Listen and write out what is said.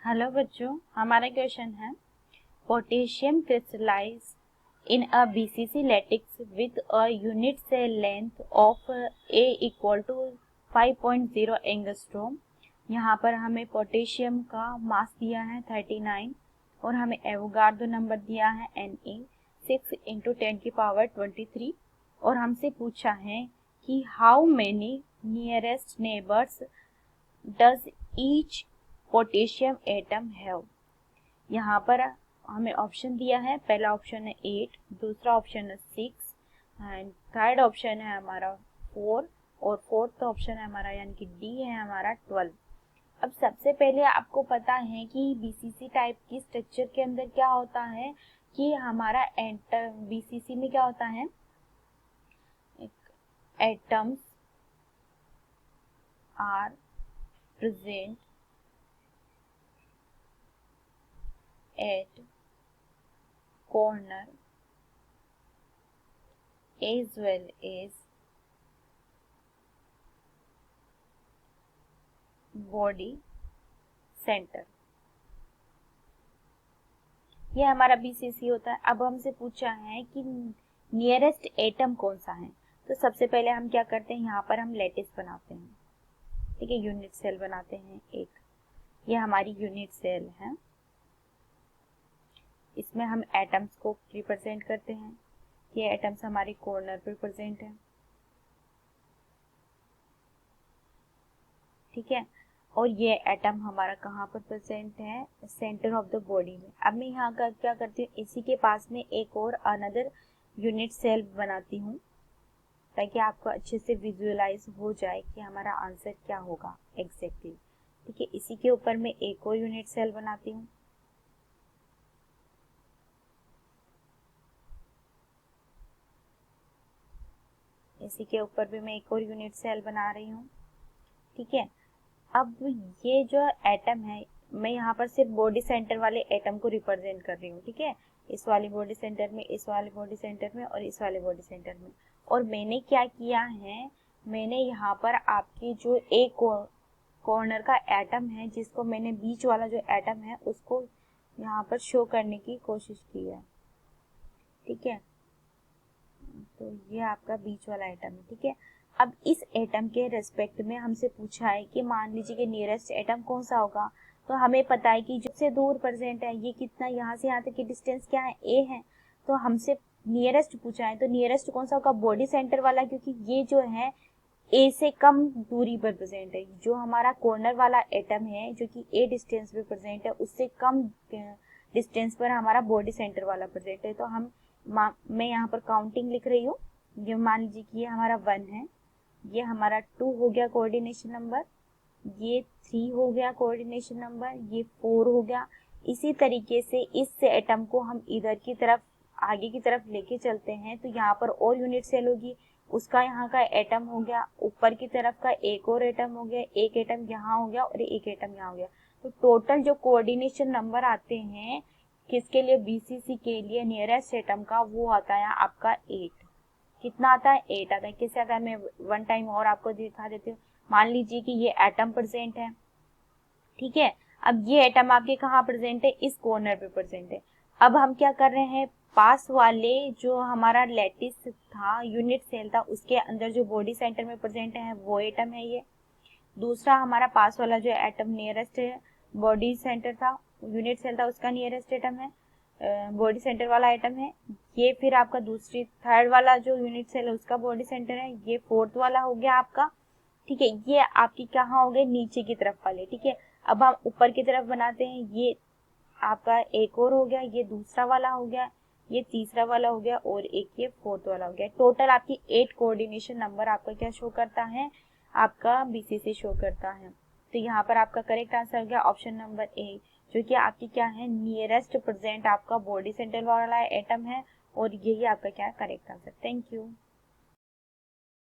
Hello बच्चों, हमारा question है potassium crystallise in a BCC lattice with a unit cell length of A equal to 5.0 angstrom. यहाँ पर हमें पोटेशियम का मास दिया है 39 और हमें एवोगाड्रो नंबर दिया है Na 6 × 10⁻23 और हमसे पूछा है कि how many nearest neighbours does each potassium atom have. यहाँ पर हमें ऑप्शन दिया है, पहला ऑप्शन है 8, दूसरा ऑप्शन है 6 एंड थर्ड ऑप्शन है हमारा 4 और फोर्थ ऑप्शन है हमारा यानी कि डी है हमारा 12। अब सबसे पहले आपको पता है कि बीसीसी टाइप की स्ट्रक्चर के अंदर क्या होता है कि हमारा बीसीसी में क्या होता है, atoms are present at corner as well as body center। ये हमारा बीसीसी होता है। अब हमसे पूछा है कि नियरेस्ट एटम कौन सा है, तो सबसे पहले हम क्या करते हैं, यहाँ पर हम लैटिस बनाते हैं, ठीक है, यूनिट सेल बनाते हैं एक। ये हमारी यूनिट सेल है, इसमें हम एटम्स को रिप्रेजेंट करते हैं। ये एटम्स हमारे कॉर्नर पे प्रेजेंट है, ठीक है, और ये एटम हमारा कहाँ पर प्रेजेंट है, सेंटर ऑफ द बॉडी में। अब मैं यहाँ का क्या करती हूँ, इसी के पास में एक और अनदर यूनिट सेल बनाती हूँ ताकि आपको अच्छे से विजुअलाइज हो जाए कि हमारा आंसर क्या होगा एग्जैक्टली, ठीक है। इसी के ऊपर मैं एक और यूनिट सेल बनाती हूँ, इसी के ऊपर भी मैं एक और यूनिट सेल बना रही हूँ, ठीक है। अब ये जो एटम है, मैं यहाँ पर सिर्फ बॉडी सेंटर वाले एटम को रिप्रेजेंट कर रही हूँ, ठीक है, इस वाली बॉडी सेंटर में, इस वाले बॉडी सेंटर में और इस वाले बॉडी सेंटर में। और मैंने क्या किया है, मैंने यहाँ पर आपके जो एक कॉर्नर का एटम है, जिसको मैंने बीच वाला जो एटम है उसको यहाँ पर शो करने की कोशिश की है, ठीक है। तो ये आपका बीच वाला एटम है, ठीक है। अब इस एटम के रेस्पेक्ट में हमसे पूछा है कि मान लीजिए कि नियरेस्ट एटम कौन सा होगा, तो हमें पता है कि जो से दूर प्रेजेंट है, ये कितना, यहाँ से यहाँ तक की डिस्टेंस क्या है, ए है, तो हमसे नियरेस्ट पूछा है, तो नियरेस्ट कौन सा होगा, बॉडी सेंटर वाला, क्योंकि ये जो है ए से कम दूरी पर प्रेजेंट है। जो हमारा कॉर्नर वाला एटम है जो कि ए डिस्टेंस पे प्रेजेंट है, उससे कम डिस्टेंस पर हमारा बॉडी सेंटर वाला प्रेजेंट है। तो हम मैं यहाँ पर काउंटिंग लिख रही हूँ, ये मान लीजिए कि ये हमारा 1 है, ये हमारा 2 हो गया कोऑर्डिनेशन नंबर, ये 3 हो गया कोऑर्डिनेशन नंबर, ये 4 हो गया। इसी तरीके से इस एटम को हम इधर की तरफ आगे की तरफ लेके चलते हैं, तो यहाँ पर और यूनिट सेल होगी, उसका यहाँ का एटम हो गया, ऊपर की तरफ का एक और एटम हो गया, एक एटम यहाँ हो गया और एक एटम यहाँ हो गया। तो टोटल जो कोऑर्डिनेशन नंबर आते हैं किसके लिए, बीसीसी के लिए नियरेस्ट एटम का, वो आता है आपका 8। कितना आता है, 8 आता है। कैसे आता है, मैं वन टाइम और आपको दिखा देती हूँ। मान लीजिए कि ये एटम प्रेजेंट है, ठीक है। अब ये एटम आपके कहाँ प्रेजेंट है, इस कॉर्नर पे प्रेजेंट है। अब हम क्या कर रहे हैं, पास वाले जो हमारा लैटिस था, यूनिट सेल था, उसके अंदर जो बॉडी सेंटर में प्रेजेंट है वो एटम है ये। दूसरा हमारा पास वाला जो एटम नियरेस्ट है, बॉडी सेंटर था, यूनिट सेल था, उसका नियरेस्ट एटम है, बॉडी सेंटर वाला एटम है ये। फिर आपका दूसरी थर्ड वाला जो यूनिट सेल है उसका बॉडी सेंटर है, ये फोर्थ वाला हो गया आपका, ठीक है। ये आपकी कहाँ हो गए, नीचे की तरफ वाले, ठीक है। अब हम ऊपर की तरफ बनाते हैं, ये आपका एक और हो गया, ये दूसरा वाला हो गया, ये तीसरा वाला हो गया और एक ये फोर्थ वाला हो गया। टोटल आपकी 8 कोऑर्डिनेशन नंबर आपका क्या शो करता है, आपका बीसीसी शो करता है। तो यहाँ पर आपका करेक्ट आंसर हो गया ऑप्शन नंबर ए, जो कि आपकी क्या है, नियरेस्ट प्रेजेंट आपका बॉडी सेंटर वाला एटम है, और यही आपका क्या है करेक्ट आंसर। Thank you.